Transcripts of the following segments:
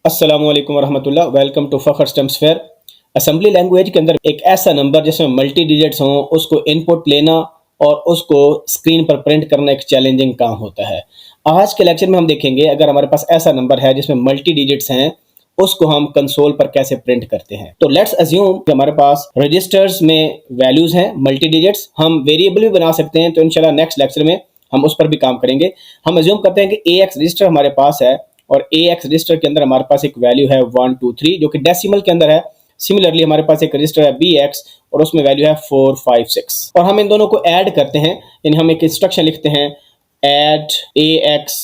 अस्सलामु अलैकुम वरहमतुल्लाह। Welcome to Fakhar stems fair. Assembly language के अंदर एक ऐसा नंबर जिसमें मल्टी डिजिट्स हों, उसको इनपुट लेना और उसको स्क्रीन पर प्रिंट करना एक चैलेंजिंग काम होता है। आज के लेक्चर में हम देखेंगे अगर हमारे पास ऐसा नंबर है जिसमें मल्टी डिजिट्स हैं, उसको हम कंसोल पर कैसे प्रिंट करते हैं। तो लेट्स अज्यूम कि हमारे पास रजिस्टर्स में वैल्यूज हैं मल्टी डिजिट्स, हम वेरिएबल भी बना सकते हैं, तो इंशाल्लाह नेक्स्ट लेक्चर में हम उस पर भी काम करेंगे। हम अज्यूम करते हैं कि AX रजिस्टर हमारे पास है और AX रजिस्टर के अंदर हमारे पास एक वैल्यू है 1 2 3 जो कि डेसिमल के अंदर है। सिमिलरली हमारे पास एक रजिस्टर है BX और उसमें वैल्यू है 4 5 6 और हम इन दोनों को ऐड करते हैं, यानी हम एक इंस्ट्रक्शन लिखते हैं ऐड AX,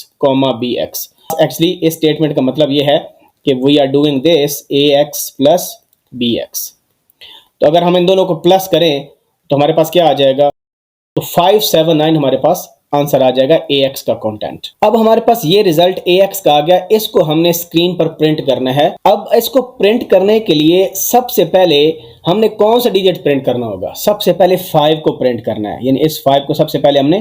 BX। एक्चुअली इस स्टेटमेंट का मतलब ये है कि we are doing this AX plus BX। तो अगर हम इन दोनों को प्लस करें तो हमारे पास क्या आ जाएगा, तो 579 हमारे पास आंसर आ जाएगा AX का कंटेंट। अब हमारे पास ये रिजल्ट AX का आ गया, इसको हमने स्क्रीन पर प्रिंट करना है। अब इसको प्रिंट करने के लिए सबसे पहले हमने कौन सा डिजिट प्रिंट करना होगा, सबसे पहले 5 को प्रिंट करना है, यानी इस 5 को सबसे पहले हमने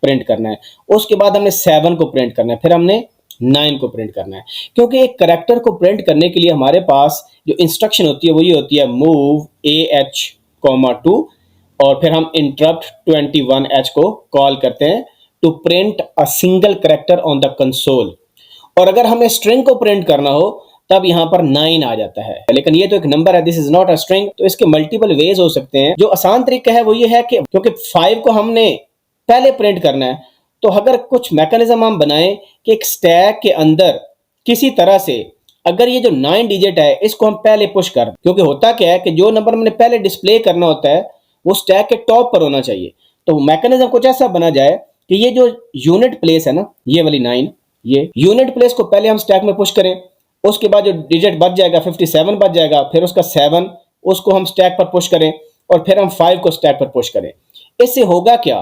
प्रिंट करना है। उसके बाद हमने 7 को प्रिंट करना है, फिर हमने 9 को प्रिंट करना है। क्योंकि एक करैक्टर को प्रिंट करने के लिए हमारे पास जो इंस्ट्रक्शन होती है वो ये होती है मूव AH, 2 और फिर हम इंटरप्ट 21H को कॉल करते हैं to print a single character on the console. और अगर हमें स्ट्रिंग को प्रिंट करना हो तब यहां पर 9 आ जाता है, लेकिन ये तो एक नंबर है, this is not a string, तो इसके मल्टीपल वेज हो सकते हैं। जो आसान तरीका है वो ये है कि क्योंकि 5 को हमने पहले प्रिंट करना है, तो अगर कुछ मैकेनिज्म हम बनाएं कि एक स्टैक के अंदर किसी तरह से अगर ये जो 9 डिजिट है इसको हम पहले पुश कर, क्योंकि होता क्या है कि जो नंबर हमने पहले डिस्प्ले करना होता है वो स्टैक के टॉप पर होना चाहिए। तो मैकेनिज्म कुछ ऐसा बना जाए कि ये जो यूनिट प्लेस है ना, ये वाली 9, ये यूनिट प्लेस को पहले हम स्टैक में पुश करें, उसके बाद जो डिजिट बच जाएगा 57 बच जाएगा, फिर उसका 7 उसको हम स्टैक पर पुश करें और फिर हम 5 को स्टैक पर पुश करें। इससे होगा क्या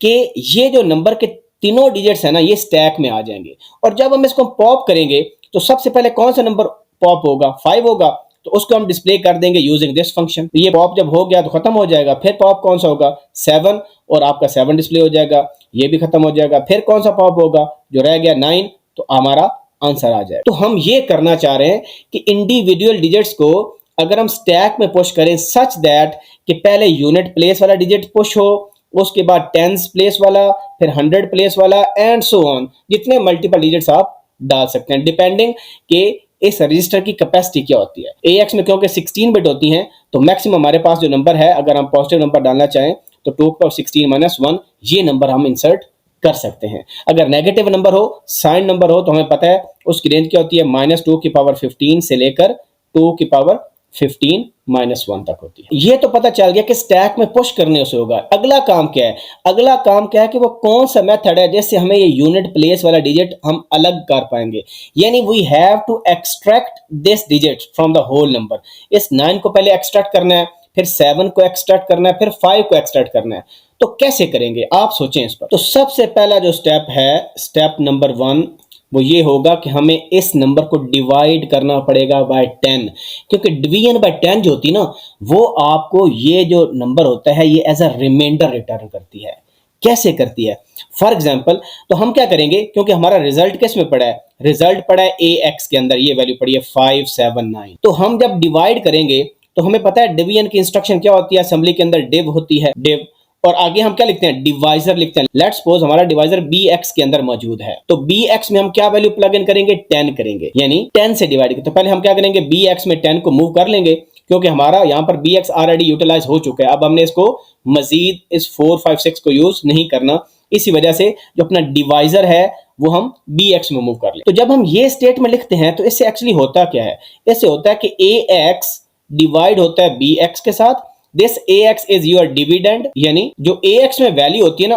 कि ये जो नंबर के तीनों डिजिट्स है ना ये स्टैक में आ जाएंगे, और जब हम इसको पॉप करेंगे तो सबसे पहले कौन सा नंबर पॉप होगा, 5 होगा, तो उसको हम डिस्प्ले कर देंगे यूजिंग दिस फंक्शन। ये पॉप जब हो गया तो खत्म हो जाएगा, फिर पॉप कौन सा होगा 7 और आपका 7 डिस्प्ले हो जाएगा, ये भी खत्म हो जाएगा, फिर कौन सा पॉप होगा जो रह गया 9, तो हमारा आंसर आ जाएगा। तो हम ये करना चाह रहे हैं कि इंडिविजुअल डिजिट्स को अगर हम स्टैक में पुश करें सच दैट कि पहले यूनिट प्लेस वाला डिजिट पुश हो, उसके बाद टेंस प्लेस वाला, फिर 100 प्लेस वाला एंड सो ऑन, जितने मल्टीपल डिजिट्स आप डाल सकते हैं डिपेंडिंग कि इस रजिस्टर की कैपेसिटी क्या होती है। AX में क्योंकि 16 बिट होती हैं तो मैक्सिमम हमारे पास जो नंबर है, अगर हम पॉजिटिव नंबर डालना चाहें तो 2 16 - 1 ये नंबर हम इंसर्ट कर सकते हैं। अगर नेगेटिव नंबर हो, साइन नंबर हो, तो हमें पता है उसकी रेंज क्या होती है, -2 से लेकर 2 -1 तक होती है। ये तो पता चल गया कि स्टैक में पुश करने से होगा। अगला काम क्या है, अगला काम क्या है कि वो कौन सा मेथड है जिससे हमें ये यूनिट प्लेस वाला डिजिट हम अलग कर पाएंगे, यानी we have to extract this digit from the whole number. इस 9 को पहले एक्सट्रैक्ट करना है, फिर 7 को एक्सट्रैक्ट करना है, फिर 5 को एक्सट्रैक्ट करना है। तो कैसे करेंगे आप सोचें इस पर। तो सबसे पहला जो स्टेप है, स्टेप नंबर 1, वो ये होगा कि हमें इस नंबर को डिवाइड करना पड़ेगा बाय 10, क्योंकि डिवीजन बाय 10 जो होती है ना वो आपको ये जो नंबर होता है ये एज अ रिमाइंडर रिटर्न करती है। कैसे करती है, फॉर एग्जांपल, तो हम क्या करेंगे, क्योंकि हमारा रिजल्ट किस में पड़ा है, रिजल्ट पड़ा है AX के अंदर, ये वैल्यू पड़ी है 579। तो हम जब डिवाइड करेंगे तो हमें पता है डिवीजन की इंस्ट्रक्शन क्या होती है, असेंबली के अंदर डिव होती है, डिव, और आगे हम क्या लिखते हैं, डिवाइजर लिखते हैं। लेट्स सपोज हमारा डिवाइजर BX के अंदर मौजूद है, तो BX में हम क्या वैल्यू प्लग इन करेंगे, 10 करेंगे, यानी 10 से डिवाइड। तो पहले हम क्या करेंगे, BX में 10 को मूव कर लेंगे, क्योंकि हमारा यहाँ पर BX ऑलरेडी यूटिलाइज हो चुका है। अब हमने इसको मजीद इस 4 5 6 को यूज नहीं करना, इसी वजह से जो अपना डिवाइजर है वो हम BX में मूव कर ले। तो जब हम ये स्टेटमेंट लिखते हैं तो इससे एक्चुअली होता क्या है, इससे होता है कि AX डिवाइड होता है BX के साथ, this AX is your dividend, यानी जो AX में वैल्यू होती है ना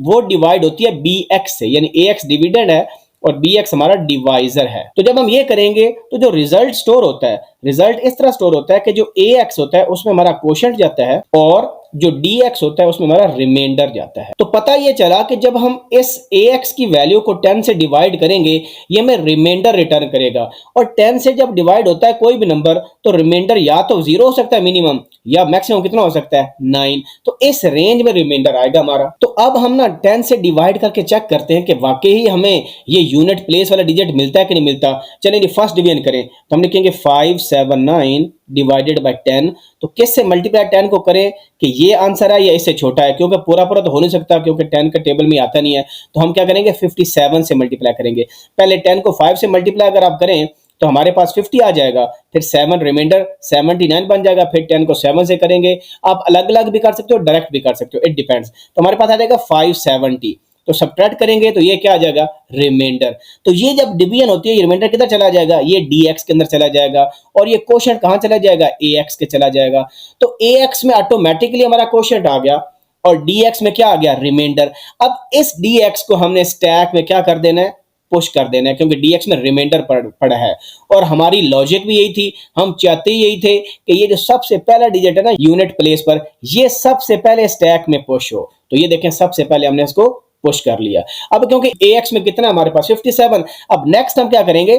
वो डिवाइड होती है BX से, यानी AX डिविडेंड है और BX हमारा डिवाइजर है। तो जब हम ये करेंगे तो जो रिजल्ट स्टोर होता है, रिजल्ट इस तरह स्टोर होता है कि जो AX होता है उसमें हमारा क्वोशंट जाता है और जो DX होता है उसमें हमारा रिमाइंडर जाता है। तो पता ये चला कि जब हम इस AX की वैल्यू को 10 से डिवाइड करेंगे ये हमें रिमाइंडर रिटर्न करेगा, और 10 से जब डिवाइड होता है कोई भी नंबर तो रिमाइंडर या तो 0 हो सकता है मिनिमम, या मैक्सिमम कितना हो सकता है 9। तो इस रेंज में रिमाइंडर आएगा हमारा। तो अब हम ना 10 से डिवाइड करके चेक करते हैं कि वाकई ही हमें ये यूनिट प्लेस वाला डिजिट मिलता है कि नहीं मिलता। चलिए जी फर्स्ट डिवीजन करें तो हम लिखेंगे 579 डिवाइडेड बाय 10। तो किससे मल्टीप्लाई 10 को करें कि ये आंसर है या इससे छोटा है, क्योंकि पूरा पूरा तो हो नहीं सकता क्योंकि 10 का टेबल में आता नहीं है। तो हम क्या करेंगे 57 से मल्टीप्लाई करेंगे। पहले 10 को 5 से मल्टीप्लाई अगर आप करें तो हमारे पास 50 आ जाएगा, फिर 7 रिमाइंडर 79 बन जाएगा, फिर 10 को 7 से करेंगे। आप अलग अलग भी कर सकते हो, डायरेक्ट भी कर सकते हो, इट डिपेंड्स। तो हमारे पास आ जाएगा 570। तो सब्ट्रैक्ट करेंगे तो ये क्या आ जाएगा रिमाइंडर। तो ये जब डिवीजन होती है ये रिमाइंडर किधर चला जाएगा, ये dx के अंदर चला जाएगा, और ये क्वोशंट कहां चला जाएगा ax के चला जाएगा। तो ax में ऑटोमेटिकली हमारा क्वोशंट आ गया और dx में क्या आ गया रिमाइंडर। अब इस dx को हमने स्टैक में क्या कर देना है पुश कर देना है, क्योंकि dx में रिमाइंडर पड़ा है। और हमारी लॉजिक भी यही थी, हम चाहते यही थे कि ये जो सबसे पहला डिजिट है ना यूनिट प्लेस पर, ये सबसे पहले स्टैक में पुश हो। तो ये देखें सबसे पहले हमने इसको पुश कर लिया। अब क्योंकि ax में कितना हमारे पास 57, अब नेक्स्ट हम क्या करेंगे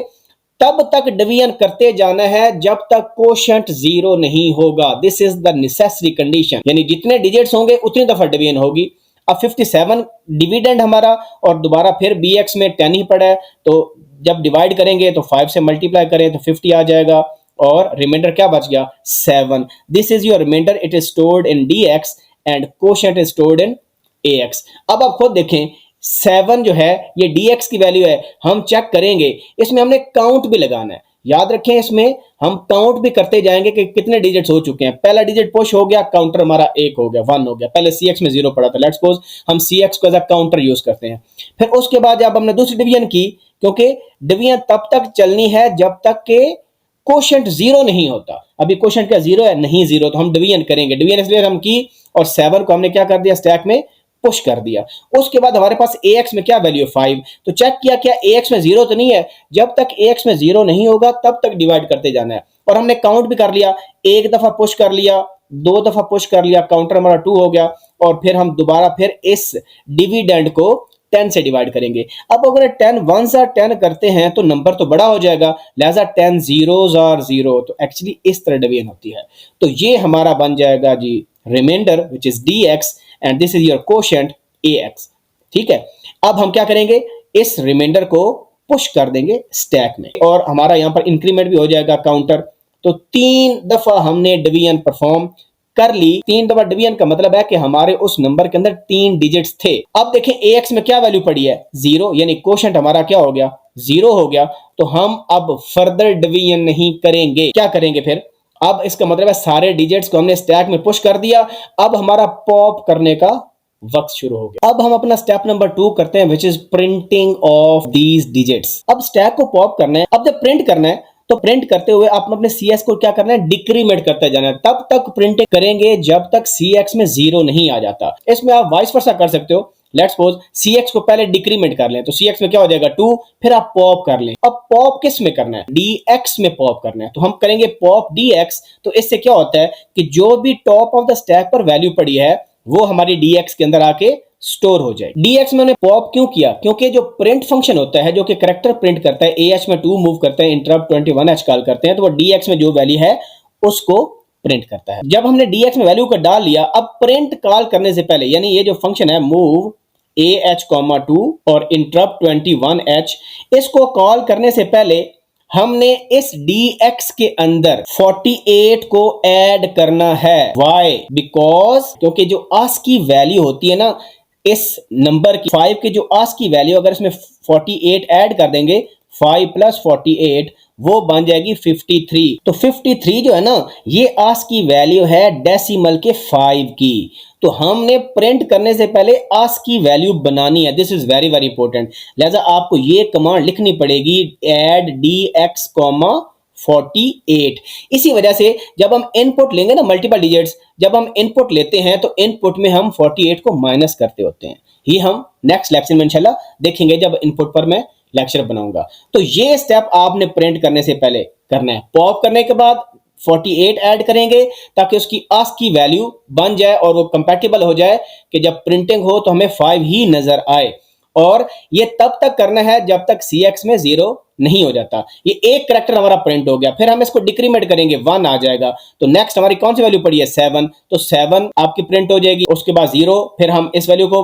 तब तक डिवीजन करते जाना है जब तक कोशंट 0 नहीं होगा। This is the necessary condition, यानी जितने डिजिट्स होंगे उतनी दफा डिवीजन होगी। अब 57 डिविडेंड हमारा और दोबारा फिर bx में 10 ही पड़ा है, तो जब डिवाइड करेंगे तो 5 से मल्टीप्लाई करें तो 50 आ जाएगा और रिमाइंडर क्या बच गया 7। This is your remainder, it is stored in dx and quotient is stored in ax। अब आप खुद देखें 7 जो है ये dx की वैल्यू है, हम चेक करेंगे इसमें हमने काउंट भी लगाना है। याद रखें इसमें हम काउंट भी करते जाएंगे कि कितने डिजिट्स हो चुके हैं। पहला डिजिट पुश हो गया, काउंटर हमारा 1 हो गया, 1 हो गया। पहले cx में 0 पड़ा था, लेट्स सपोज हम cx को एज अ काउंटर यूज करते हैं। फिर उसके बाद जब हमने दूसरी डिवीजन की, क्योंकि डिवीजन तब तक चलनी है जब तक के कोशंट 0 नहीं होता। अभी कोशंट क्या 0 है, नहीं 0, तो हम डिवीजन करेंगे। डिवीजन इसलिए हम की और 7 को हमने क्या कर दिया स्टैक में पुश कर दिया। उसके बाद हमारे पास ax में क्या वैल्यू है 5, तो चेक किया क्या ax में 0 तो नहीं है। जब तक ax में 0 नहीं होगा तब तक डिवाइड करते जाना है। और हमने काउंट भी कर लिया, एक दफा पुश कर लिया, 2 दफा पुश कर लिया, काउंटर हमारा 2 हो गया। और फिर हम दोबारा फिर इस डिविडेंड को 10 से डिवाइड करेंगे। अब अगर 10 1s आर 10 करते हैं तो नंबर तो बड़ा हो जाएगा, लिहाजा 10 zeros आर 0। तो एक्चुअली इस तरह डिवीजन होती है। तो ये हमारा बन जाएगा जी reminder which is dx and this is your quotient ax। ठीक है, अब हम क्या करेंगे इस रिमाइंडर को पुश कर देंगे स्टैक में और हमारा यहां पर इंक्रीमेंट भी हो जाएगा काउंटर। तो 3 दफा हमने डिवीजन परफॉर्म कर ली। 3 दफा डिवीजन का मतलब है कि हमारे उस नंबर के अंदर 3 डिजिट्स थे। अब देखें ax में क्या वैल्यू पड़ी है 0, यानी कोशंट हमारा क्या हो गया 0 हो गया। तो हम अब फर्दर डिवीजन नहीं करेंगे। क्या करेंगे फिर, अब इसका मतलब है सारे डिजिट्स को हमने स्टैक में पुश कर दिया। अब हमारा पॉप करने का वक्त शुरू हो गया। अब हम अपना स्टेप नंबर 2 करते हैं which is printing of these digits. अब स्टैक को पॉप करना है। अब जब प्रिंट करना है तो प्रिंट करते हुए आपने अपने cs को क्या करना है डिक्रीमेंट करते जाना है। तब तक प्रिंट करेंगे जब तक cx में 0 नहीं आ जाता। इसमें आप वाइस वर्सा कर सकते हो। लेट्स सपोज cx को पहले डिक्रीमेंट कर लें तो cx में क्या हो जाएगा 2, फिर आप पॉप कर लें। अब पॉप किस में करना है dx में पॉप करना है, तो हम करेंगे पॉप dx। तो इससे क्या होता है कि जो भी टॉप ऑफ द स्टैक पर वैल्यू पड़ी है वो हमारी dx के अंदर आके स्टोर हो जाए। dx मैंने पॉप क्यों किया, क्योंकि जो प्रिंट फंक्शन होता है जो कि कैरेक्टर प्रिंट करता है ah में 2 मूव करते हैं, इंटरप्ट 21h कॉल करते हैं, तो वो dx में जो वैल्यू है उसको प्रिंट करता है। जब हमने dx में वैल्यू को डाल लिया, अब प्रिंट कॉल करने से पहले यानी ये जो फंक्शन है मूव ah, 2 और इंटरप्ट 21h, इसको कॉल करने से पहले हमने इस dx के अंदर 48 को ऐड करना है। Why? Because क्योंकि जो ASCII वैल्यू होती है ना इस नंबर की 5 की जो ASCII वैल्यू, अगर इसमें 48 ऐड कर देंगे 5 + 48 वो बन जाएगी 53। तो 53 जो है ना ये ASCII वैल्यू है डेसिमल के 5 की। तो हमने प्रिंट करने से पहले ASCII वैल्यू बनानी है। This is very very important. लिहाजा आपको ये कमांड लिखनी पड़ेगी ऐड dx, 48। इसी वजह से जब हम इनपुट लेंगे ना मल्टीपल डिजिट्स, जब हम इनपुट लेते हैं तो इनपुट में हम 48 को माइनस करते होते हैं। ये हम नेक्स्ट लेक्चर में इंशाल्लाह देखेंगे जब इनपुट पर मैं लेक्चर बनाऊंगा। तो ये स्टेप आपने प्रिंट करने से पहले करना है। पॉप करने के बाद 48 ऐड करेंगे ताकि उसकी ASCII वैल्यू बन जाए और वो कंपैटिबल हो जाए कि जब प्रिंटिंग हो तो हमें 5 ही नजर आए। और ये तब तक करना है जब तक CX में 0 नहीं हो जाता। ये एक करैक्टर हमारा प्रिंट हो गया, फिर हम इसको डिक्रीमेंट करेंगे, 1 आ जाएगा। तो नेक्स्ट हमारी कौन सी वैल्यू पड़ी है, 7, तो 7 आपकी प्रिंट हो जाएगी। उसके बाद 0, फिर हम इस वैल्यू को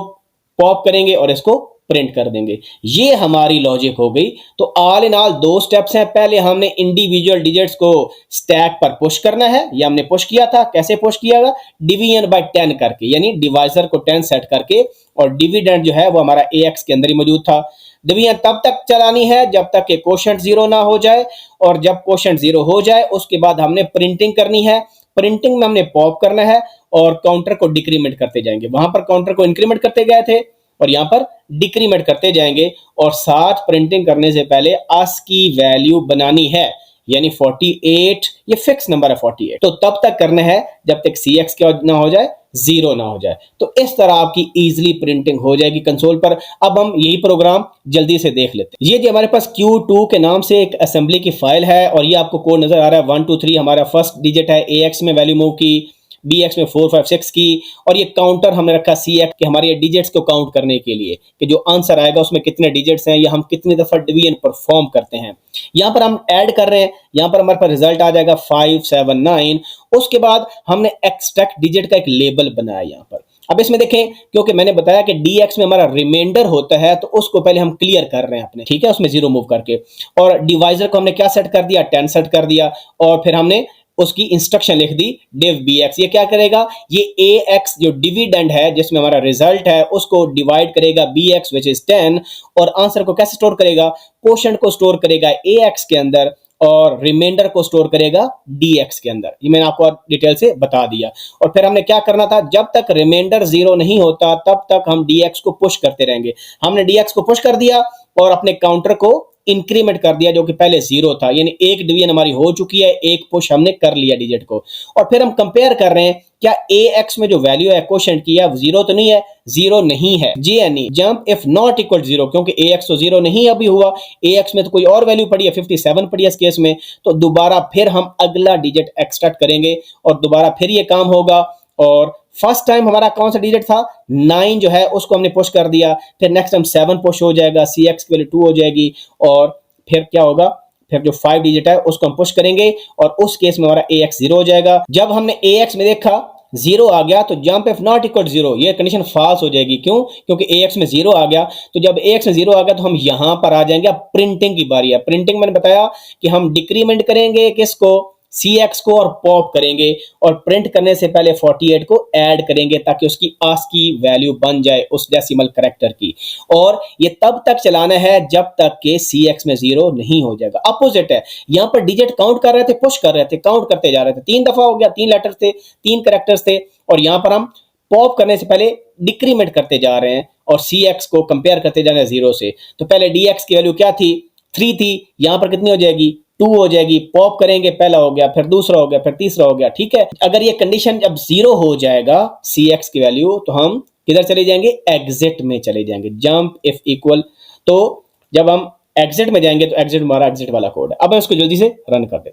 पॉप करेंगे और इसको प्रिंट कर देंगे। ये हमारी लॉजिक हो गई। तो ऑल इन ऑल 2 स्टेप्स हैं। पहले हमने इंडिविजुअल डिजिट्स को स्टैक पर पुश करना है, ये हमने पुश किया था। कैसे पुश किया, डिवीजन बाय 10 करके, यानी डिवाइजर को 10 सेट करके, और डिविडेंड जो है वो हमारा AX के अंदर ही मौजूद था। डिवीजन तब तक चलानी है जब तक कि कोशेंट 0 ना हो जाए, और जब कोशेंट 0 हो जाए उसके बाद हमने प्रिंटिंग करनी है। प्रिंटिंग में हमने पॉप करना है और काउंटर को डिक्रीमेंट करते जाएंगे। वहां पर काउंटर को इंक्रीमेंट करते गए थे और यहां पर डिक्रीमेंट करते जाएंगे, और साथ प्रिंटिंग करने से पहले ASCII वैल्यू बनानी है, यानी 48, ये फिक्स नंबर है 48। तो तब तक करना है जब तक CX क्या ना हो जाए, 0 ना हो जाए। तो इस तरह आपकी इजीली प्रिंटिंग हो जाएगी कंसोल पर। अब हम यही प्रोग्राम जल्दी से देख लेते हैं। ये जो हमारे पास Q2 के नाम से एक असेंबली की फाइल है, और ये आपको कोड नजर आ रहा है। 1 2 3 हमारा फर्स्ट डिजिट है, AX में वैल्यू मूव की, BX में 4 5 6 की, और ये काउंटर हमने रखा CX के हमारे डिजिट्स को काउंट करने के लिए कि जो आंसर आएगा उसमें कितने डिजिट्स हैं या हम कितनी दफा डिवीजन परफॉर्म करते हैं। यहां पर हम ऐड कर रहे हैं, यहां पर हमारे पास रिजल्ट आ जाएगा 5 7 9। उसके बाद हमने एक्सट्रैक्ट डिजिट का एक लेबल बनाया यहां पर। अब इसमें देखें, क्योंकि मैंने बताया कि DX में हमारा रिमाइंडर होता है, तो उसको पहले हम क्लियर कर रहे हैं अपने, ठीक है, उसमें 0 मूव करके। और डिवाइजर को हमने क्या सेट कर दिया, 10 सेट कर दिया, और फिर हमने उसकी इंस्ट्रक्शन लिख दी div bx। ये क्या करेगा, ये AX जो डिविडेंड है जिसमें हमारा रिजल्ट है उसको डिवाइड करेगा BX विच इज 10, और आंसर को कैसे स्टोर करेगा, क्वोशंट को स्टोर करेगा AX के अंदर, और रिमाइंडर को स्टोर करेगा DX के अंदर। ये मैंने आपको डिटेल से बता दिया। और फिर हमने क्या करना था, जब तक रिमाइंडर 0 नहीं होता तब तक हम DX को पुश करते रहेंगे। हमने DX को पुश कर दिया और अपने काउंटर को इंक्रीमेंट कर दिया, जो कि पहले 0 था, यानी एक डिवीजन हमारी हो चुकी है, एक पुश हमने कर लिया डिजिट को। और फिर हम कंपेयर कर रहे हैं, क्या AX में जो वैल्यू है क्वोशंट की है 0 तो नहीं है, 0 नहीं है। JNE jump if not equal 0, क्योंकि AX तो 0 नहीं अभी हुआ, AX में तो कोई और वैल्यू पड़ी है, 57 पड़ी है इस केस में। तो दोबारा फिर हम अगला डिजिट एक्सट्रैक्ट करेंगे और दोबारा फिर ये काम होगा। और फर्स्ट टाइम हमारा कौन सा डिजिट था, 9 जो है उसको हमने पुश कर दिया, फिर नेक्स्ट टाइम 7 पुश हो जाएगा, CX की वैल्यू 2 हो जाएगी, और फिर क्या होगा, फिर जो 5 डिजिट है उसको हम पुश करेंगे, और उस केस में हमारा AX 0 हो जाएगा। जब हमने AX में देखा 0 आ गया, तो जंप इफ नॉट इक्वल 0, ये कंडीशन फॉल्स हो जाएगी। क्यों, क्योंकि AX में 0 आ गया। तो जब AX में 0 आ गया तो हम यहां पर आ जाएंगे। अब प्रिंटिंग की बारी है। प्रिंटिंग मैंने बताया कि हम डिक्रीमेंट करेंगे किसको, CX को, और पॉप करेंगे, और प्रिंट करने से पहले 48 को ऐड करेंगे ताकि उसकी ASCII वैल्यू बन जाए उस डेसिमल कैरेक्टर की। और ये तब तक चलाना है जब तक कि CX में 0 नहीं हो जाएगा। अपोजिट है, यहां पर डिजिट काउंट कर रहे थे, पुश कर रहे थे, काउंट करते जा रहे थे, 3 दफा हो गया, 3 लेटर्स थे, 3 कैरेक्टर्स थे, और यहां पर हम पॉप करने से पहले डिक्रीमेंट करते जा रहे हैं और CX को कंपेयर करते जा रहे हैं 0 से। तो पहले DX की वैल्यू क्या थी, 3 थी, यहां पर कितनी हो जाएगी, 2 हो जाएगी। पॉप करेंगे, पहला हो गया, फिर दूसरा हो गया, फिर तीसरा हो गया, ठीक है। अगर ये कंडीशन जब 0 हो जाएगा CX की वैल्यू, तो हम किधर चले जाएंगे, एग्जिट में चले जाएंगे, जंप इफ इक्वल। तो जब हम एग्जिट में जाएंगे तो एग्जिट हमारा एग्जिट वाला कोड है। अब हम इसको जल्दी से रन कर दें।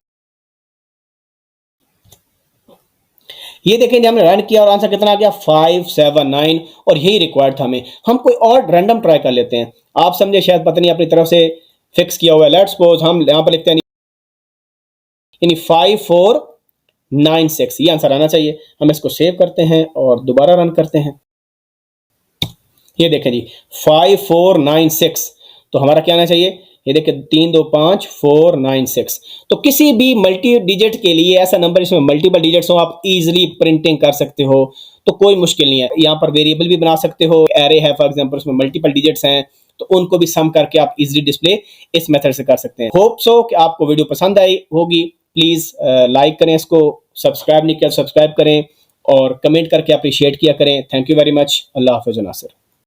ये देखें, हमने रन किया और आंसर कितना आ गया, 5 7 9, और यही रिक्वायर्ड था हमें। हम कोई और रैंडम ट्राई कर लेते हैं, आप समझे शायद, पता नहीं अपनी तरफ से फिक्स किया हुआ है। लेट्स सपोज हम यहां पर लिखते हैं यानी 5 4 9 6, ये आंसर आना चाहिए। हम इसको सेव करते हैं और दोबारा रन करते हैं। ये देखें जी, 5 4 9 6, तो हमारा क्या आना चाहिए, ये देखें 3 2 5 4 9 6। तो किसी भी मल्टी डिजिट के लिए ऐसा नंबर जिसमें मल्टीपल डिजिट्स हो, आप इजीली प्रिंटिंग कर सकते हो, तो कोई मुश्किल नहीं है। यहाँ पर वेरिएबल भी बना सकते हो, एरे है फॉर एग्जांपल, उसमें मल्टीपल डिजिट्स हैं, तो उनको भी सम करके आप इजीली डिस्प्ले इस मेथड से कर सकते हैं। होप सो कि आपको वीडियो पसंद आई होगी। प्लीज लाइक करें, इसको सब्सक्राइब नहीं किया सब्सक्राइब करें, और कमेंट करके अप्रिशिएट किया करें। Thank you very much. अल्लाह हाफिज़ नासिर।